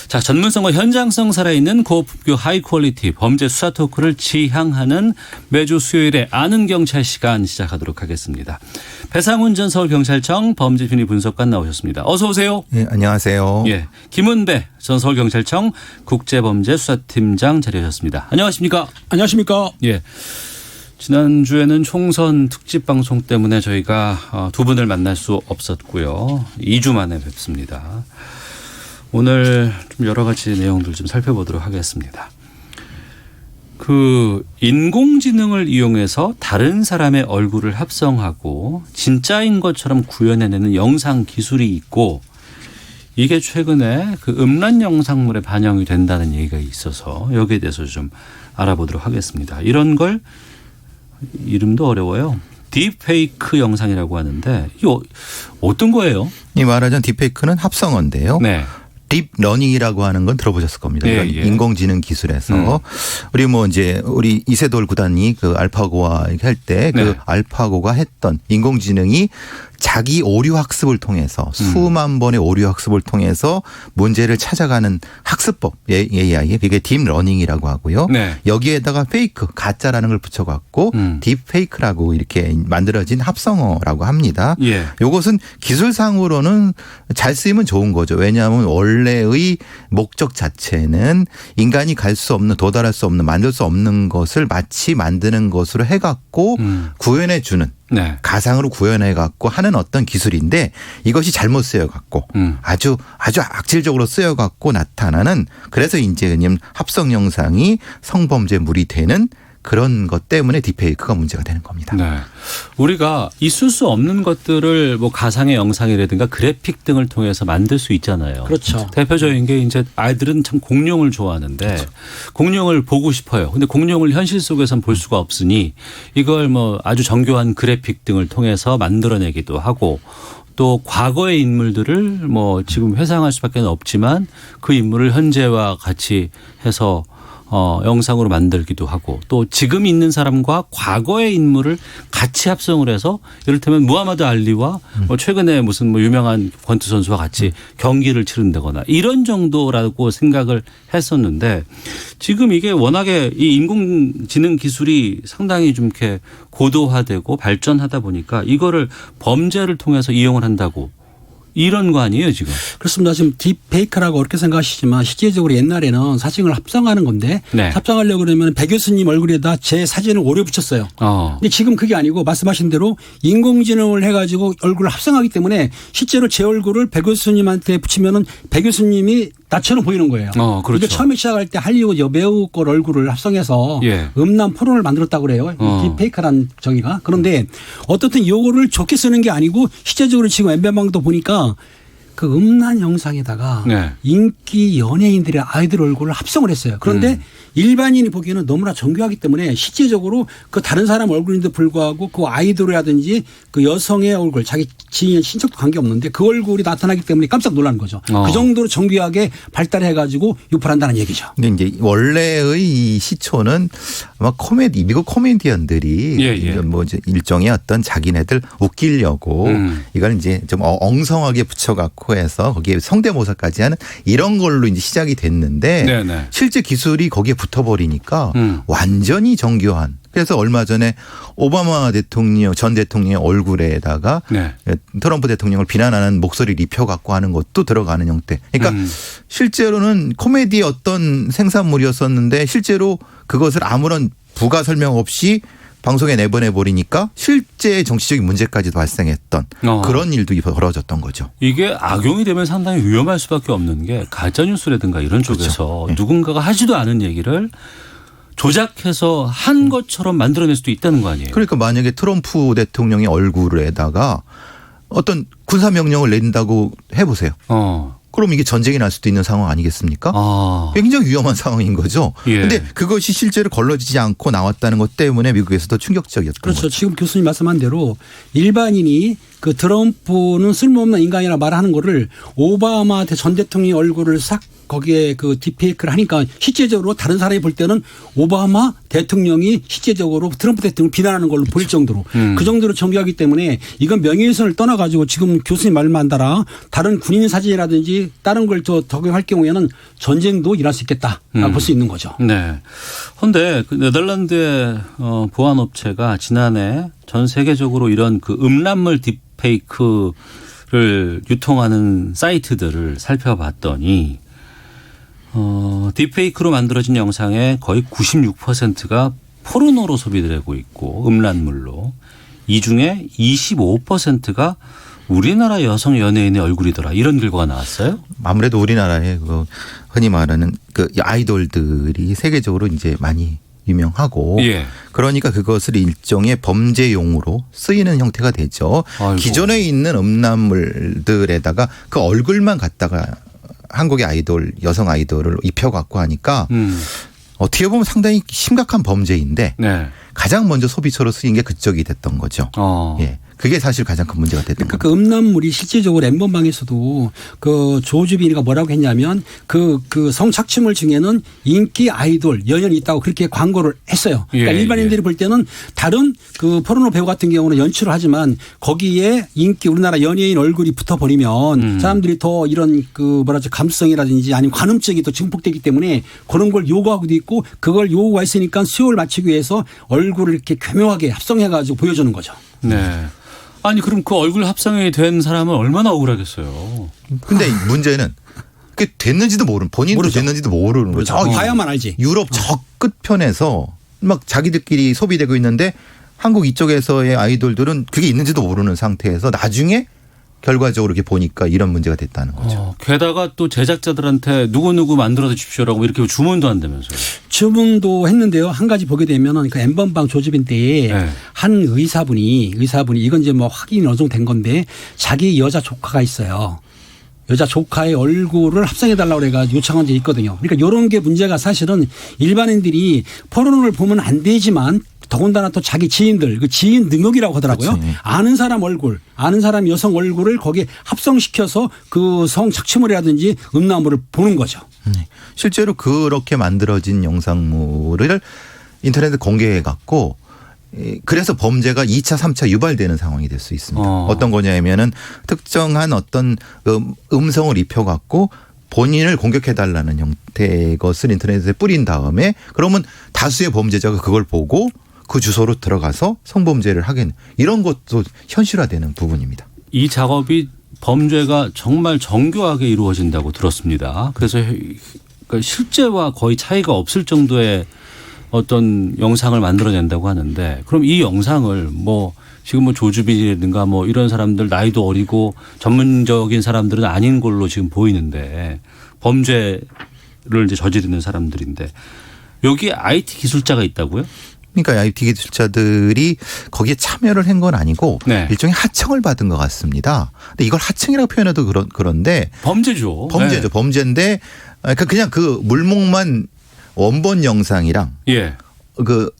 자, 전문성과 현장성 살아있는 고품격 하이 퀄리티 범죄 수사 토크를 지향하는 매주 수요일에 아는 경찰 시간 시작하도록 하겠습니다. 배상훈 전 서울경찰청 범죄심리 분석관 나오셨습니다. 어서 오세요. 네, 안녕하세요. 예, 김은배 전 서울경찰청 국제범죄수사팀장 자리하셨습니다. 안녕하십니까? 안녕하십니까? 예. 지난주에는 총선 특집 방송 때문에 저희가 두 분을 만날 수 없었고요. 2주 만에 뵙습니다. 오늘 좀 여러 가지 내용들 좀 살펴보도록 하겠습니다. 그 인공지능을 이용해서 다른 사람의 얼굴을 합성하고 진짜인 것처럼 구현해내는 영상 기술이 있고 이게 최근에 그 음란 영상물에 반영이 된다는 얘기가 있어서 여기에 대해서 좀 알아보도록 하겠습니다. 이런 걸 이름도 어려워요. 딥페이크 영상이라고 하는데 이거 어떤 거예요? 이 말하자면 딥페이크는 합성어인데요. 네. 딥러닝이라고 하는 건 들어보셨을 겁니다. 예, 그러니까 예. 인공지능 기술에서 우리 이세돌 구단이 그 알파고와 할 때 그 네. 알파고가 했던 인공지능이 자기 오류 학습을 통해서 수만 번의 오류 학습을 통해서 문제를 찾아가는 학습법 AI 그게 딥러닝이라고 하고요. 네. 여기에다가 페이크 가짜라는 걸 붙여갖고 딥페이크라고 이렇게 만들어진 합성어라고 합니다. 예. 이것은 기술상으로는 잘 쓰이면 좋은 거죠. 왜냐하면 원래의 목적 자체는 인간이 갈 수 없는 도달할 수 없는 만들 수 없는 것을 마치 만드는 것으로 해갖고 구현해 주는 네. 가상으로 구현해 갖고 하는 어떤 기술인데 이것이 잘못 쓰여 갖고 아주 악질적으로 쓰여 갖고 나타나는 그래서 이제 그냥 합성 영상이 성범죄물이 되는 그런 것 때문에 딥페이크가 문제가 되는 겁니다. 네. 우리가 있을 수 없는 것들을 뭐 가상의 영상이라든가 그래픽 등을 통해서 만들 수 있잖아요. 그렇죠. 대표적인 게 이제 아이들은 참 공룡을 좋아하는데 그렇죠. 공룡을 보고 싶어요. 근데 공룡을 현실 속에서는 볼 수가 없으니 이걸 뭐 아주 정교한 그래픽 등을 통해서 만들어내기도 하고 또 과거의 인물들을 뭐 지금 회상할 수밖에 없지만 그 인물을 현재와 같이 해서 영상으로 만들기도 하고 또 지금 있는 사람과 과거의 인물을 같이 합성을 해서 이를테면 무하마드 알리와 최근에 무슨 뭐 유명한 권투 선수와 같이 경기를 치른다거나 이런 정도라고 생각을 했었는데 지금 이게 워낙에 이 인공지능 기술이 상당히 좀 이렇게 고도화되고 발전하다 보니까 이거를 범죄를 통해서 이용을 한다고 이런 거 아니에요 지금? 그렇습니다. 지금 딥페이크라고 어렵게 생각하시지만 실제적으로 옛날에는 사진을 합성하는 건데 네. 합성하려고 그러면 배 교수님 얼굴에다 제 사진을 오려 붙였어요. 근데 지금 그게 아니고 말씀하신 대로 인공지능을 해가지고 얼굴을 합성하기 때문에 실제로 제 얼굴을 배 교수님한테 붙이면은 배 교수님이 나처럼 보이는 거예요. 그렇죠. 그러니까 처음에 시작할 때 할리우드 여배우 걸 얼굴을 합성해서 예. 음란 포르노를 만들었다고 그래요. 딥페이크라는 저기가. 그런데 어떻든 요거를 좋게 쓰는 게 아니고 실제적으로 지금 엠베방도 보니까 그 음란 영상에다가 네. 인기 연예인들의 아이들 얼굴을 합성을 했어요. 그런데 일반인이 보기에는 너무나 정교하기 때문에 실제적으로 그 다른 사람 얼굴인데 불구하고 그 아이돌이라든지 그 여성의 얼굴 자기 지인 친척도 관계없는데 그 얼굴이 나타나기 때문에 깜짝 놀라는 거죠. 그 정도로 정교하게 발달해 가지고 유포를 한다는 얘기죠. 근데 이제 원래의 이 시초는 아마 미국 코미디언들이 뭐 이제 일종의 어떤 자기네들 웃기려고 이걸 이제 좀 엉성하게 붙여갖고 해서 거기에 성대모사까지 하는 이런 걸로 이제 시작이 됐는데 네네. 실제 기술이 거기에 붙어버리니까 완전히 정교한. 그래서 얼마 전에 오바마 전 대통령의 얼굴에다가 네. 트럼프 대통령을 비난하는 목소리를 입혀갖고 하는 것도 들어가는 형태. 그러니까 실제로는 코미디의 어떤 생산물이었었는데 실제로 그것을 아무런 부가 설명 없이 방송에 내보내버리니까 실제 정치적인 문제까지도 발생했던 그런 일도 벌어졌던 거죠. 이게 악용이 되면 상당히 위험할 수밖에 없는 게 가짜뉴스라든가 이런 쪽에서 그렇죠. 누군가가 하지도 않은 얘기를 조작해서 한 것처럼 만들어낼 수도 있다는 거 아니에요. 그러니까 만약에 트럼프 대통령의 얼굴에다가 어떤 군사명령을 낸다고 해보세요. 그럼 이게 전쟁이 날 수도 있는 상황 아니겠습니까? 굉장히 위험한 상황인 거죠. 그런데 예. 그것이 실제로 걸러지지 않고 나왔다는 것 때문에 미국에서도 충격적이었던 그렇죠. 거죠. 지금 교수님 말씀한 대로 일반인이 그 트럼프는 쓸모없는 인간이라 말하는 거를 오바마 전 대통령의 얼굴을 싹 거기에 그 딥페이크를 하니까 실제적으로 다른 사람이 볼 때는 오바마 대통령이 실제적으로 트럼프 대통령을 비난하는 걸로 보일 정도로 그 정도로 정교하기 때문에 이건 명예훼손을 떠나가지고 지금 교수님 말만 따라 다른 군인 사진이라든지 다른 걸 더 적용할 경우에는 전쟁도 일어날 수 있겠다라고 볼 수 있는 거죠. 네. 그런데 그 네덜란드의 보안업체가 지난해 전 세계적으로 이런 그 음란물 딥페이크를 유통하는 사이트들을 살펴봤더니 딥페이크로 만들어진 영상의 거의 96%가 포르노로 소비되고 있고 음란물로 이 중에 25%가 우리나라 여성 연예인의 얼굴이더라 이런 결과가 나왔어요. 아무래도 우리나라에 그 흔히 말하는 그 아이돌들이 세계적으로 이제 많이 유명하고 예. 그러니까 그것을 일종의 범죄용으로 쓰이는 형태가 되죠. 아이고. 기존에 있는 음란물들에다가 그 얼굴만 갖다가 한국의 아이돌 여성 아이돌을 입혀갖고 하니까 어떻게 보면 상당히 심각한 범죄인데 네. 가장 먼저 소비처로 쓰인 게 그쪽이 됐던 거죠. 예. 그게 사실 가장 큰 문제가 됐던 그러니까 거죠. 그 음란물이 실제적으로 엠번방에서도 그 조주빈이가 뭐라고 했냐면 그 성착취물 중에는 인기 아이돌 연연이 있다고 그렇게 광고를 했어요. 그러니까 예, 일반인들이 예. 볼 때는 다른 그 포르노 배우 같은 경우는 연출을 하지만 거기에 인기 우리나라 연예인 얼굴이 붙어버리면 사람들이 더 이런 그 뭐라지 감수성이라든지 아니면 관음증이 더 증폭되기 때문에 그런 걸 요구하고도 있고 그걸 요구가 있으니까 수요를 맞추기 위해서 얼굴을 이렇게 교묘하게 합성해가지고 보여주는 거죠. 네. 아니 그럼 그 얼굴 합성이 된 사람은 얼마나 억울하겠어요. 근데 문제는 그게 됐는지도 모르는 본인도 모르죠. 됐는지도 모르는 거죠. 봐야만 알지. 유럽 저 끝편에서 막 자기들끼리 소비되고 있는데 한국 이쪽에서의 아이돌들은 그게 있는지도 모르는 상태에서 나중에 결과적으로 이렇게 보니까 이런 문제가 됐다는 거죠. 게다가 또 제작자들한테 누구누구 만들어 주십시오라고 이렇게 주문도 한다면서요. 주문도 했는데요. 한 가지 보게 되면은 그 엠번방 조주빈 때에 네. 한 의사분이 이건 이제 뭐 확인이 어느 정도 된 건데 자기 여자 조카가 있어요. 여자 조카의 얼굴을 합성해달라고 그래가지고 요청한 적이 있거든요. 그러니까 이런 게 문제가 사실은 일반인들이 포르노를 보면 안 되지만 더군다나 또 자기 지인들, 그 지인 능력이라고 하더라고요. 그렇지. 아는 사람 얼굴, 아는 사람 여성 얼굴을 거기에 합성시켜서 그 성착취물이라든지 음란물을 보는 거죠. 실제로 그렇게 만들어진 영상물을 인터넷에 공개해 갖고 그래서 범죄가 2차, 3차 유발되는 상황이 될 수 있습니다. 어떤 거냐면은 특정한 어떤 음성을 입혀 갖고 본인을 공격해달라는 형태의 것을 인터넷에 뿌린 다음에 그러면 다수의 범죄자가 그걸 보고 그 주소로 들어가서 성범죄를 하겠는 이런 것도 현실화되는 부분입니다. 이 작업이 범죄가 정말 정교하게 이루어진다고 들었습니다. 그래서 실제와 거의 차이가 없을 정도의 어떤 영상을 만들어낸다고 하는데 그럼 이 영상을 뭐 지금 뭐 조주빈이라든가 뭐 이런 사람들 나이도 어리고 전문적인 사람들은 아닌 걸로 지금 보이는데 범죄를 이제 저지르는 사람들인데 여기에 IT 기술자가 있다고요? 그러니까 IT 기술자들이 거기에 참여를 한 건 아니고 네. 일종의 하청을 받은 것 같습니다. 근데 이걸 하청이라고 표현해도 그런데 범죄죠. 범죄죠. 네. 범죄인데 그냥 그 물목만 원본 영상이랑 예.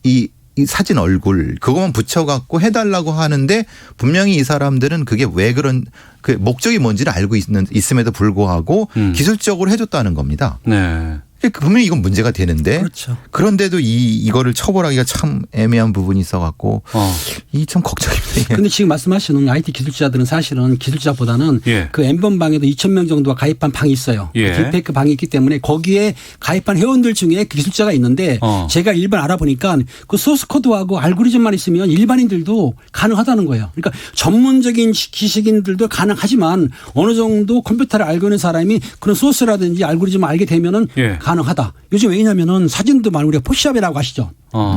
이 사진 얼굴 그것만 붙여갖고 해달라고 하는데 분명히 이 사람들은 그게 왜 그런 그 목적이 뭔지를 알고 있음에도 불구하고 기술적으로 해줬다는 겁니다. 네. 분명히 이건 문제가 되는데 그렇죠. 그런데도 이거를 처벌하기가 참 애매한 부분이 있어갖고 이 참 걱정입니다. 그런데 지금 말씀하시는 IT 기술자들은 사실은 기술자보다는 예. 그 엠번방에도 2,000명 정도가 가입한 방이 있어요. 예. 그 딥페이크 방이 있기 때문에 거기에 가입한 회원들 중에 기술자가 있는데 제가 일반 알아보니까 그 소스 코드하고 알고리즘만 있으면 일반인들도 가능하다는 거예요. 그러니까 전문적인 지식인들도 가능하지만 어느 정도 컴퓨터를 알고 있는 사람이 그런 소스라든지 알고리즘을 알게 되면은 예. 가능하다. 요즘 왜냐하면은 사진도 많이 우리가 포샵이라고 하시죠.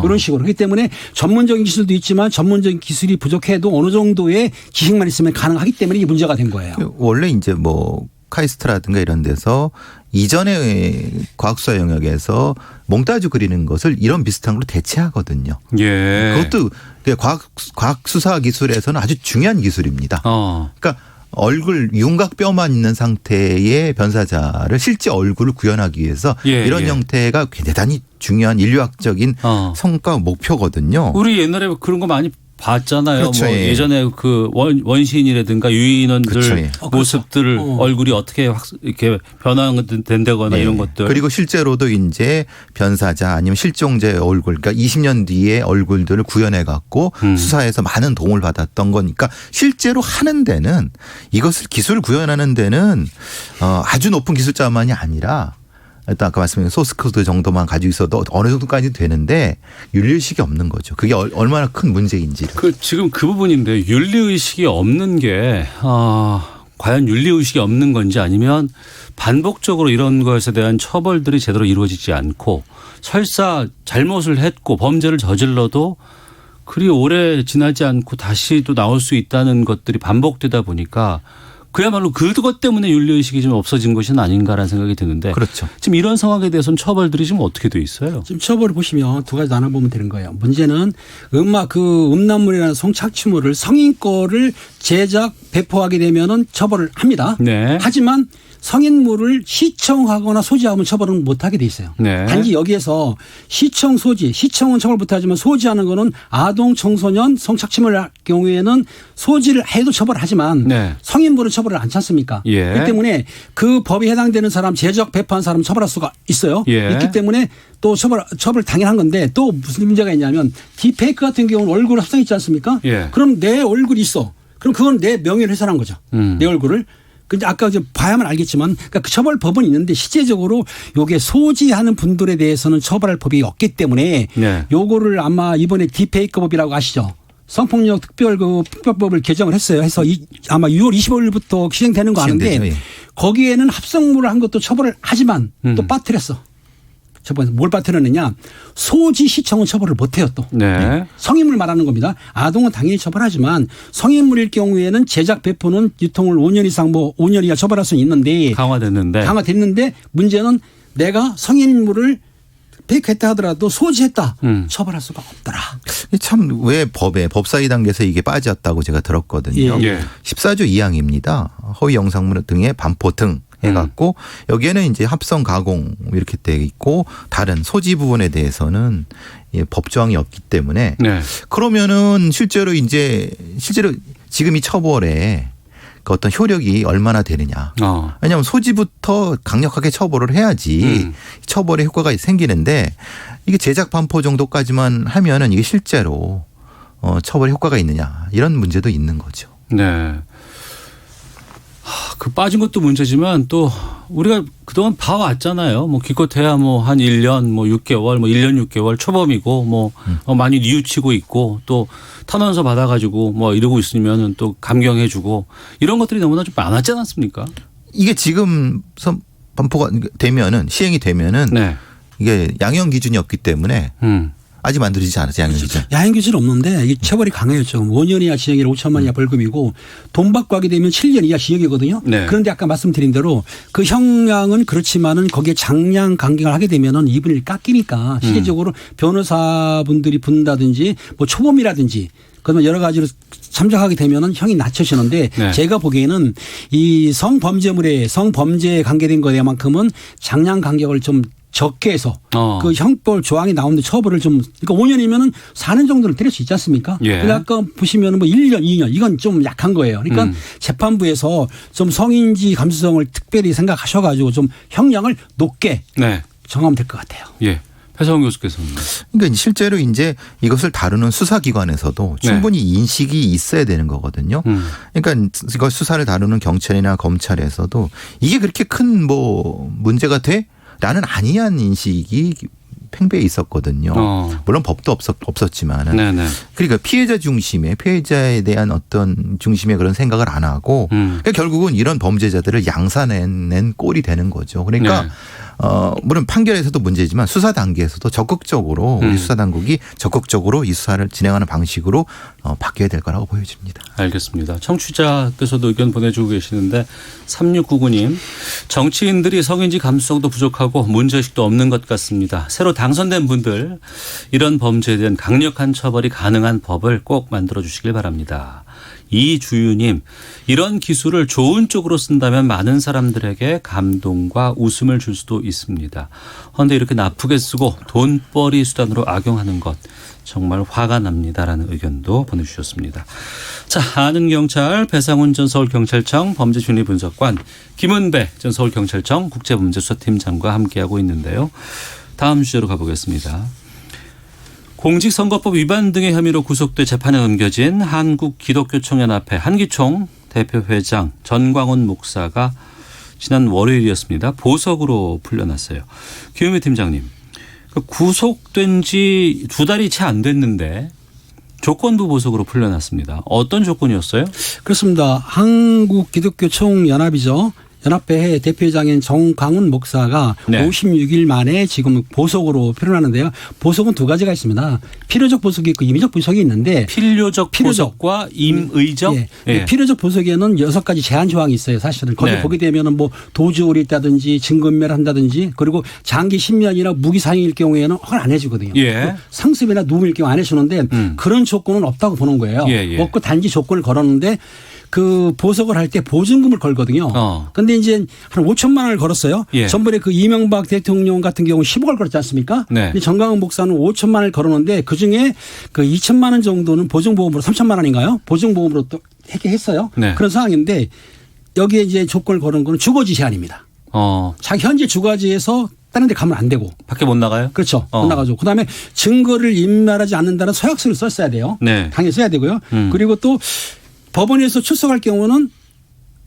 이런 식으로. 그렇기 때문에 전문적인 기술도 있지만 전문적인 기술이 부족해도 어느 정도의 지식만 있으면 가능하기 때문에 이게 문제가 된 거예요. 원래 이제 뭐 카이스트라든가 이런 데서 이전에 과학수사 영역에서 몽타주 그리는 것을 이런 비슷한 걸로 대체하거든요. 예. 그것도 과학수사 기술에서는 아주 중요한 기술입니다. 그러니까 얼굴 윤곽뼈만 있는 상태의 변사자를 실제 얼굴을 구현하기 위해서 이런 형태가 대단히 중요한 인류학적인 성과 목표거든요. 우리 옛날에 그런 거 많이 봤잖아요. 그렇죠. 뭐 예. 예전에 그 원시인이라든가 유인원들 그렇죠. 예. 모습들 얼굴이 어떻게 이렇게 변화된다거나 네. 이런 것들. 그리고 실제로도 이제 변사자 아니면 실종자의 얼굴, 그러니까 20년 뒤에 얼굴들을 구현해 갖고 수사에서 많은 도움을 받았던 거니까 실제로 하는 데는 이것을 기술 구현하는 데는 아주 높은 기술자만이 아니라 일단 아까 말씀드린 소스 코드 정도만 가지고 있어도 어느 정도까지 되는데 윤리의식이 없는 거죠. 그게 얼마나 큰 문제인지를. 지금 그 부분인데 윤리의식이 없는 게 과연 윤리의식이 없는 건지 아니면 반복적으로 이런 것에 대한 처벌들이 제대로 이루어지지 않고 설사 잘못을 했고 범죄를 저질러도 그리 오래 지나지 않고 다시 또 나올 수 있다는 것들이 반복되다 보니까 그야말로 그것 때문에 윤리의식이 좀 없어진 것이 아닌가라는 생각이 드는데 그렇죠. 지금 이런 상황에 대해서는 처벌들이 지금 어떻게 돼 있어요? 지금 처벌을 보시면 두 가지 나눠보면 되는 거예요. 문제는 음란물이라는 성착취물을 성인 거를 제작 배포하게 되면은 처벌을 합니다. 네. 하지만 성인물을 시청하거나 소지하면 처벌은 못하게 돼 있어요. 네. 단지 여기에서 시청은 처벌 못하지만 소지하는 거는 아동 청소년 성착취물 할 경우에는 소지를 해도 처벌하지만 네. 성인물은 처벌을 않지 않습니까? 예. 그렇기 때문에 그 법에 해당되는 사람 제작 배포한 사람 처벌할 수가 있어요. 예. 있기 때문에 또 처벌 당연한 건데 또 무슨 문제가 있냐면 딥페이크 같은 경우는 얼굴 합성 있지 않습니까? 예. 그럼 내 얼굴이 있어. 그럼 그건 내 명예를 훼손한 거죠. 내 얼굴을. 근데 아까 이제 봐야만 알겠지만 그러니까 그 처벌법은 있는데 실제적으로 요게 소지하는 분들에 대해서는 처벌할 법이 없기 때문에 네. 요거를 아마 이번에 딥페이크법이라고 아시죠? 성폭력 특별법을 개정을 했어요. 해서 아마 6월 25일부터 시행되는 거 아는데 시행되죠. 예. 거기에는 합성물을 한 것도 처벌을 하지만 또 빠뜨렸어. 저번에 뭘 빠뜨렸느냐. 소지 시청은 처벌을 못해요 또. 네. 성인물 말하는 겁니다. 아동은 당연히 처벌하지만 성인물일 경우에는 제작 배포는 유통을 5년 이상 5년 이하 처벌할 수는 있는데 강화됐는데 문제는 내가 성인물을 페이크했다 하더라도 소지했다 처벌할 수가 없더라. 참 왜 법사위 단계에서 이게 빠졌다고 제가 들었거든요. 예. 14조 2항입니다. 허위 영상물 등의 반포 등 해갖고 여기에는 이제 합성 가공 이렇게 돼 있고 다른 소지 부분에 대해서는 법 조항이 없기 때문에 네. 그러면은 실제로 지금 이 처벌에 그 어떤 효력이 얼마나 되느냐. 왜냐하면 소지부터 강력하게 처벌을 해야지 처벌의 효과가 생기는데 이게 제작 반포 정도까지만 하면은 이게 실제로 처벌 효과가 있느냐 이런 문제도 있는 거죠. 네. 그 빠진 것도 문제지만 또 우리가 그동안 봐왔잖아요. 뭐 기껏해야 뭐 한 1년 뭐 6개월 뭐 1년 6개월 초범이고 뭐 많이 뉘우치고 있고 또 탄원서 받아가지고 뭐 이러고 있으면은 또 감경해주고 이런 것들이 너무나 좀 많았지 않았습니까? 이게 지금 반포가 되면은 시행이 되면은 네. 이게 양형 기준이 없기 때문에 아직 만들어지지 않았어요. 양형 기준. 야행 기준 없는데 이 처벌이 강해요. 지금 5년 이하 징역이나 5천만 이하 벌금이고 돈 받고 하게 되면 7년 이하 징역이거든요. 네. 그런데 아까 말씀드린 대로 그 형량은 그렇지만은 거기에 장량 강경을 하게 되면은 2분의 1 깎이니까 실질적으로 변호사분들이 붙는다든지 뭐 초범이라든지 그러면 여러 가지로 참작하게 되면은 형이 낮춰지는데 네. 제가 보기에는 이 성범죄에 관계된 거에만큼은 장량 간격을 좀 적게 해서 그 형벌 조항이 나오는데 처벌을 좀 그러니까 5년이면은 4년 정도는 때릴 수 있지 않습니까? 예. 그러니까 아까 보시면 뭐 1년, 2년 이건 좀 약한 거예요. 그러니까 재판부에서 좀 성인지 감수성을 특별히 생각하셔가지고 좀 형량을 높게 네. 정하면 될 것 같아요. 예. 배성훈 교수께서는. 그러니까 실제로 이제 이것을 다루는 수사기관에서도 충분히 인식이 있어야 되는 거거든요. 그러니까 이거 수사를 다루는 경찰이나 검찰에서도 이게 그렇게 큰 뭐 문제가 돼? 라는 아니한 인식이 팽배해 있었거든요. 물론 법도 없었지만은. 네네. 그러니까 피해자에 대한 어떤 중심의 그런 생각을 안 하고 그러니까 결국은 이런 범죄자들을 양산해낸 꼴이 되는 거죠. 그러니까 네. 물론 판결에서도 문제지만 수사 단계에서도 적극적으로 우리 수사 당국이 적극적으로 이 수사를 진행하는 방식으로 바뀌어야 될 거라고 보여집니다. 알겠습니다. 청취자께서도 의견 보내주고 계시는데 3699님 정치인들이 성인지 감수성도 부족하고 문제의식도 없는 것 같습니다. 새로 당선된 분들 이런 범죄에 대한 강력한 처벌이 가능한 법을 꼭 만들어 주시길 바랍니다. 이주유님, 이런 기술을 좋은 쪽으로 쓴다면 많은 사람들에게 감동과 웃음을 줄 수도 있습니다. 그런데 이렇게 나쁘게 쓰고 돈벌이 수단으로 악용하는 것 정말 화가 납니다라는 의견도 보내주셨습니다. 자, 아는 경찰 배상훈 전 서울경찰청 범죄심리분석관, 김은배 전 서울경찰청 국제범죄수사팀장과 함께하고 있는데요. 다음 주제로 가보겠습니다. 공직선거법 위반 등의 혐의로 구속돼 재판에 넘겨진 한국기독교총연합회 한기총 대표회장 전광훈 목사가 지난 월요일이었습니다. 보석으로 풀려났어요. 김은배 팀장님, 구속된 지 2달이 채 안 됐는데 조건부 보석으로 풀려났습니다. 어떤 조건이었어요? 그렇습니다. 한국기독교총연합이죠. 연합회 대표장인 정광훈 목사가 네. 56일 만에 지금 보석으로 풀려나는데요. 보석은 2가지가 있습니다. 필요적 보석이 있고 임의적 보석이 있는데 필요적 보석과 임의적. 예. 예. 필요적 보석에는 6가지 제한 조항이 있어요. 사실은 거기 네. 보게 되면은 뭐 도주를 있다든지 증거인멸을 한다든지 그리고 장기 10년이나 무기 사형일 경우에는 허가 안 해주거든요. 예. 상습이나 누움일 경우 안 해주는데 그런 조건은 없다고 보는 거예요. 예, 예. 없고 단지 조건을 걸었는데 그 보석을 할 때 보증금을 걸거든요. 그런데 이제 한 5천만 원을 걸었어요. 예. 전번에 그 이명박 대통령 같은 경우 10억을 걸었지 않습니까? 네. 근데 정광훈 목사는 5천만 원을 걸었는데 그중에 그 2천만 원 정도는 보증보험으로 3천만 원인가요? 보증보험으로 또 했어요. 네. 그런 상황인데 여기에 이제 조건을 거는 거는 주거지 제한입니다. 자기 현재 주거지에서 다른 데 가면 안 되고. 밖에 못 나가요? 그렇죠. 못 나가죠. 그다음에 증거를 인멸하지 않는다는 서약서를 썼어야 돼요. 네. 당연히 써야 되고요. 그리고 또 법원에서 출석할 경우는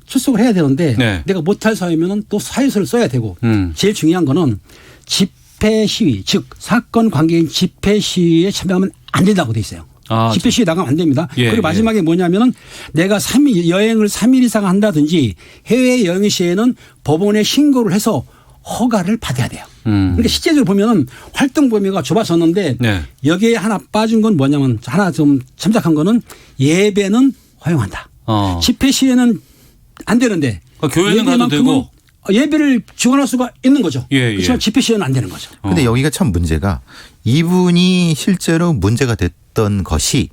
출석을 해야 되는데 네. 내가 못할 사유면은 또 사유서를 써야 되고 제일 중요한 거는 집회 시위 즉 사건 관계인 집회 시위에 참여하면 안 된다고 돼 있어요. 집회 시위에 나가면 안 됩니다. 예, 그리고 마지막에 뭐냐면은 내가 여행을 3일 이상 한다든지 해외 여행 시에는 법원에 신고를 해서 허가를 받아야 돼요. 그러니까 실제적으로 보면은 활동 범위가 좁아졌는데 네. 여기에 하나 빠진 건 뭐냐면 하나 좀 참작한 거는 예배는 허용한다. 집회 시에는 안 되는데 교회는 가도 되고 예배를 지원할 수가 있는 거죠. 예, 예. 그렇지만 집회 시에는 안 되는 거죠. 근데 여기가 참 문제가 이분이 실제로 문제가 됐던 것이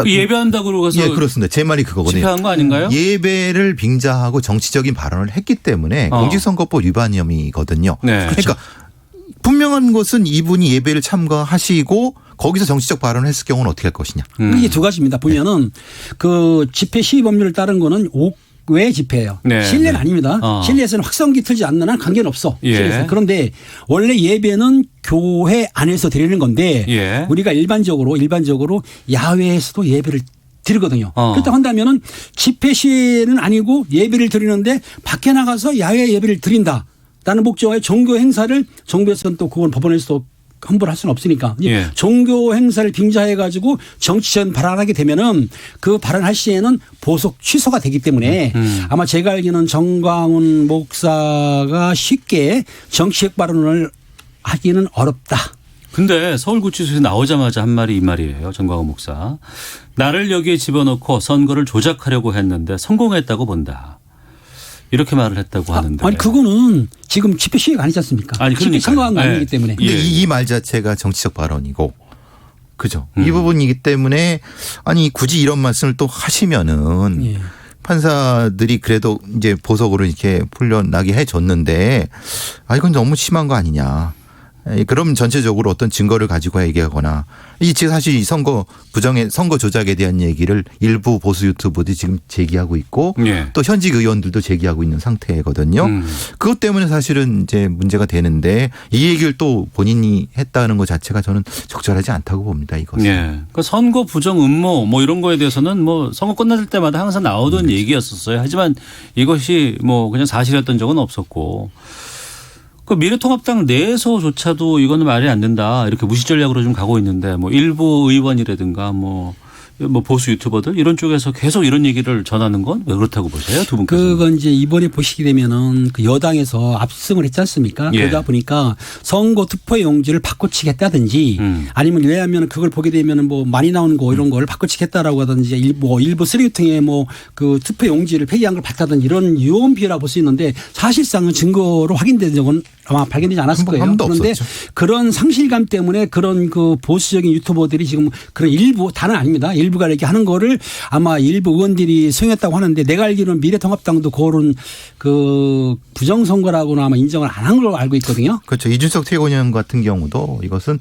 예배한다고 가서 예, 그렇습니다. 제 말이 그거거든요. 집회한 거 아닌가요? 예배를 빙자하고 정치적인 발언을 했기 때문에 공직선거법 위반 혐의거든요. 네. 그러니까 분명한 것은 이분이 예배를 참가하시고 거기서 정치적 발언을 했을 경우는 어떻게 할 것이냐. 이게 2가지입니다. 보면은 그 집회 시위 법률을 따른 거는 외 집회예요. 네. 실내는 아닙니다. 실내에서는 확성기 틀지 않는 한 관계는 없어. 실내에서. 그런데 원래 예배는 교회 안에서 드리는 건데 우리가 일반적으로 야외에서도 예배를 드리거든요. 그렇다고 한다면은 집회 시에는 아니고 예배를 드리는데 밖에 나가서 야외 예배를 드린다라는 목적의 종교 행사를 정부에서는 또 그건 법원에서도 함부로 할 수는 없으니까 종교 행사를 빙자해 가지고 정치적 발언하게 되면은 그 발언할 시에는 보석 취소가 되기 때문에 아마 제가 알기는 정광훈 목사가 쉽게 정치적 발언을 하기는 어렵다. 근데 서울구치소에서 나오자마자 한 말이 이 말이에요. 정광훈 목사. 나를 여기에 집어넣고 선거를 조작하려고 했는데 성공했다고 본다. 이렇게 말을 했다고 하는데. 아니 그거는 지금 집회 시위가 아니지 않습니까? 아니 그러니까. 집회 선거한 거 아니기 때문에. 근데 이 말 자체가 정치적 발언이고 그죠. 이 부분이기 때문에 아니 굳이 이런 말씀을 또 하시면은 판사들이 그래도 이제 보석으로 이렇게 풀려나게 해줬는데 이건 너무 심한 거 아니냐. 그럼 전체적으로 어떤 증거를 가지고 얘기하거나 이 사실 이 선거 조작에 대한 얘기를 일부 보수 유튜버들이 지금 제기하고 있고 또 현직 의원들도 제기하고 있는 상태거든요. 그것 때문에 사실은 이제 문제가 되는데 이 얘기를 또 본인이 했다는 것 자체가 저는 적절하지 않다고 봅니다. 이것은. 그러니까 선거 부정 음모 뭐 이런 거에 대해서는 뭐 선거 끝날 때마다 항상 나오던 얘기였었어요. 하지만 이것이 뭐 그냥 사실이었던 적은 없었고. 그 미래통합당 내에서조차도 이거는 말이 안 된다 이렇게 무시 전략으로 좀 가고 있는데 뭐 일부 의원이라든가 뭐 보수 유튜버들 이런 쪽에서 계속 이런 얘기를 전하는 건 왜 그렇다고 보세요? 두 분께서. 그건 이제 이번에 보시게 되면은 그 여당에서 압승을 했지 않습니까? 그러다 보니까 선거 투표 용지를 바꿔치겠다든지 아니면 왜냐하면 그걸 보게 되면은 뭐 많이 나오는 거 이런 걸 바꿔치겠다라고 하든지 일부 쓰레기통에 뭐 그 투표 용지를 폐기한 걸 봤다든지 이런 유언 비어라 볼 수 있는데 사실상은 증거로 확인된 적은 아마 발견되지 않았을 거예요. 한 번도 그런데 없었죠. 그런 상실감 때문에 그런 그 보수적인 유튜버들이 지금 그런 일부 다는 아닙니다. 일부가 이렇게 하는 거를 아마 일부 의원들이 수용했다고 하는데 내가 알기로는 미래통합당도 그런 그 부정선거라고는 아마 인정을 안 한 걸로 알고 있거든요. 그렇죠. 이준석 최고위원 같은 경우도 이것은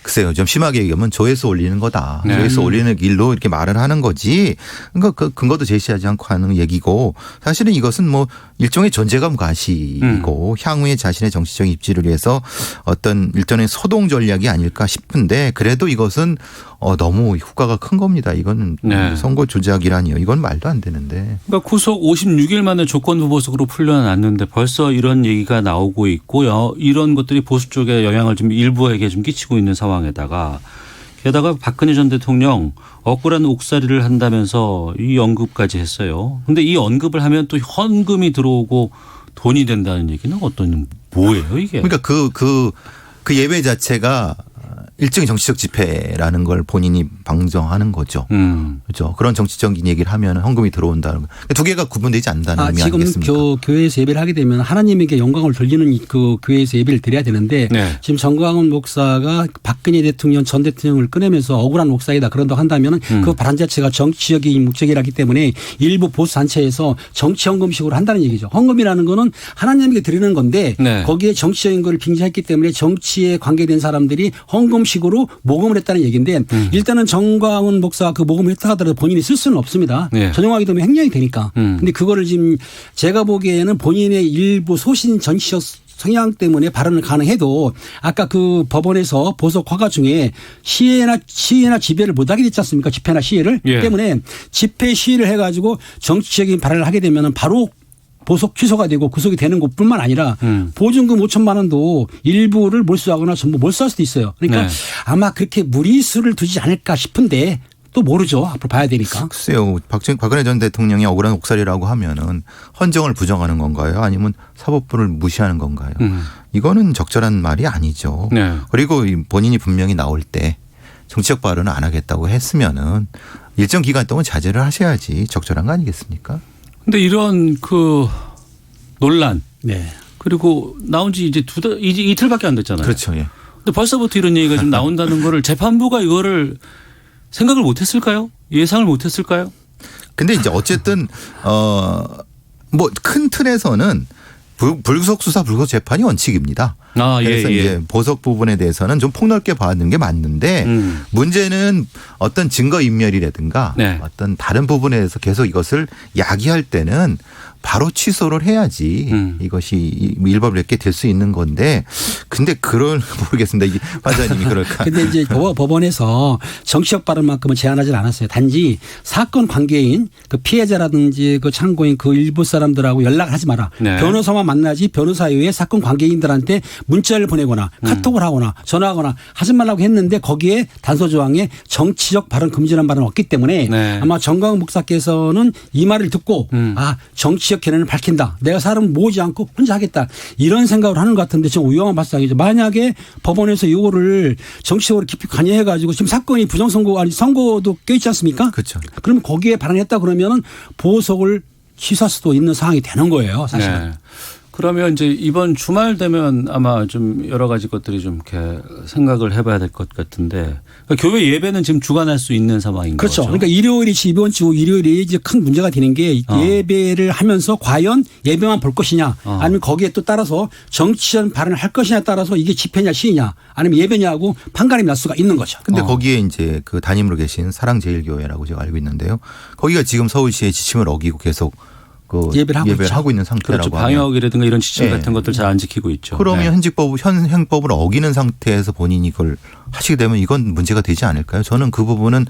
글쎄요. 좀 심하게 얘기하면 조회수 올리는 거다. 네. 조회수 올리는 길로 이렇게 말을 하는 거지. 그러니까 그 근거도 제시하지 않고 하는 얘기고 사실은 이것은 뭐 일종의 존재감 과시이고 향후에 자신의 정치적 입지를 위해서 어떤 일종의 소동 전략이 아닐까 싶은데 그래도 이것은 너무 효과가 큰 겁니다. 이거는 네. 선거 조작이라니요. 이건 말도 안 되는데. 그러니까 구속 56일 만에 조건부 보석으로 풀려났는데 벌써 이런 얘기가 나오고 있고 이런 것들이 보수 쪽에 영향을 좀 일부에게 좀 끼치고 있는 상황에다가 게다가 박근혜 전 대통령 억울한 옥살이를 한다면서 이 언급까지 했어요. 그런데 이 언급을 하면 또 현금이 들어오고 돈이 된다는 얘기는 뭐예요 이게? 그러니까 그 예배 자체가 일종의 정치적 집회라는 걸 본인이 방정하는 거죠. 그렇죠. 그런 정치적인 얘기를 하면 헌금이 들어온다는 거. 두 개가 구분되지 않는다는 의미 지금 아니겠습니까? 교회에서 예배를 하게 되면 하나님에게 영광을 돌리는 그 교회에서 예배를 드려야 되는데 네. 지금 정광훈 목사가 박근혜 대통령 전 대통령을 꺼내면서 억울한 목사이다 그런다고 한다면 그 발언 자체가 정치적인 목적이라기 때문에 일부 보수 단체에서 정치 헌금식으로 한다는 얘기죠. 헌금이라는 거는 하나님에게 드리는 건데 네. 거기에 정치적인 걸 빙자했기 때문에 정치에 관계된 사람들이 헌금식으로 모금을 했다는 얘기인데 일단은 정광훈 목사가 그 모금을 했다 하더라도 본인이 쓸 수는 없습니다. 네. 전용하게 되면 횡령이 되니까. 근데 그거를 지금 제가 보기에는 본인의 일부 소신 정치적 성향 때문에 발언을 가능해도 아까 그 법원에서 보석 허가 중에 시해나 집회를 못하게 됐지 않습니까? 집회나 시해를 예. 때문에 집회 시해를 해가지고 정치적인 발언을 하게 되면 바로 보석 취소가 되고 구속이 되는 것뿐만 아니라 보증금 5천만 원도 일부를 몰수하거나 전부 몰수할 수도 있어요. 그러니까 네. 아마 그렇게 무리수를 두지 않을까 싶은데 또 모르죠. 앞으로 봐야 되니까. 글쎄요. 박근혜 전 대통령이 억울한 옥살이라고 하면은 헌정을 부정하는 건가요? 아니면 사법부를 무시하는 건가요? 이거는 적절한 말이 아니죠. 네. 그리고 본인이 분명히 나올 때 정치적 발언을 안 하겠다고 했으면은 일정 기간 동안 자제를 하셔야지 적절한 거 아니겠습니까? 근데 이런 그 논란 네. 그리고 나온 지 이제 이틀밖에 안 됐잖아요. 그렇죠. 예. 근데 벌써부터 이런 얘기가 좀 나온다는 거를 재판부가 이거를 생각을 못 했을까요? 예상을 못 했을까요? 근데 이제 어쨌든 뭐 큰 틀에서는 불구속 수사 불구속 재판이 원칙입니다. 그래서 이제 보석 부분에 대해서는 좀 폭넓게 봐는 게 맞는데 문제는 어떤 증거 인멸이라든가 네. 어떤 다른 부분에 대해서 계속 이것을 야기할 때는 바로 취소를 해야지 이것이 일법이렇게 될 수 있는 건데 근데 그걸 모르겠습니다. 이게 판사님이 그럴까. 근데 이제 법원에서 정치적 발언만큼은 제한하지 않았어요. 단지 사건 관계인 그 피해자라든지 그 참고인 그 일부 사람들하고 연락을 하지 마라. 네. 변호사만 만나지 변호사 이외에 사건 관계인들한테 문자를 보내거나 카톡을 하거나 전화하거나 하지 말라고 했는데 거기에 단서 조항에 정치적 발언 금지라는 발언은 없기 때문에 네. 아마 정광훈 목사께서는 이 말을 듣고 정치적 견해를 밝힌다. 내가 사람을 모으지 않고 혼자 하겠다. 이런 생각을 하는 것 같은데 좀 위험한 발상이죠. 만약에 법원에서 이거를 정치적으로 깊이 관여해 가지고 지금 사건이 부정선거 아니 선거도 껴있지 않습니까? 그렇죠. 그러면 거기에 발언했다 그러면은 보석을 취소할 수도 있는 상황이 되는 거예요. 사실은. 네. 그러면 이제 이번 주말 되면 아마 좀 여러 가지 것들이 좀 이렇게 생각을 해봐야 될 것 같은데 그러니까 교회 예배는 지금 주관할 수 있는 상황인 그렇죠. 거죠. 그러니까 일요일이 이번 주 일요일이 이제 큰 문제가 되는 게 예배를 하면서 과연 예배만 볼 것이냐 아니면 거기에 또 따라서 정치적 발언을 할 것이냐에 따라서 이게 집회냐 시위냐 아니면 예배냐하고 판가름이 날 수가 있는 거죠. 근데 거기에 이제 그 담임으로 계신 사랑제일교회라고 제가 알고 있는데요. 거기가 지금 서울시의 지침을 어기고 계속 그 예배를 하고 있는 상태라고 그렇죠. 방역이라든가 이런 지침 같은 것들 잘 안 지키고 있죠. 그러면 현행법을 어기는 상태에서 본인이 이걸 하시게 되면 이건 문제가 되지 않을까요? 저는 그 부분은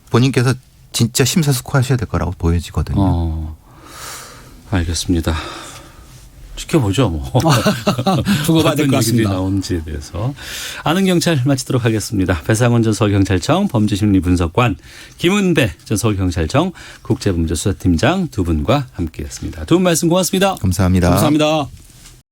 본인께서 진짜 심사숙고하셔야 될 거라고 보여지거든요. 알겠습니다. 지켜보죠 뭐. 주고받을 것 같습니다. 나온지에 대해서. 아는 경찰 마치도록 하겠습니다. 배상원 전 서울경찰청 범죄심리분석관 김은배 전 서울경찰청 국제범죄수사팀장 두 분과 함께했습니다. 두 분 말씀 고맙습니다. 감사합니다. 감사합니다.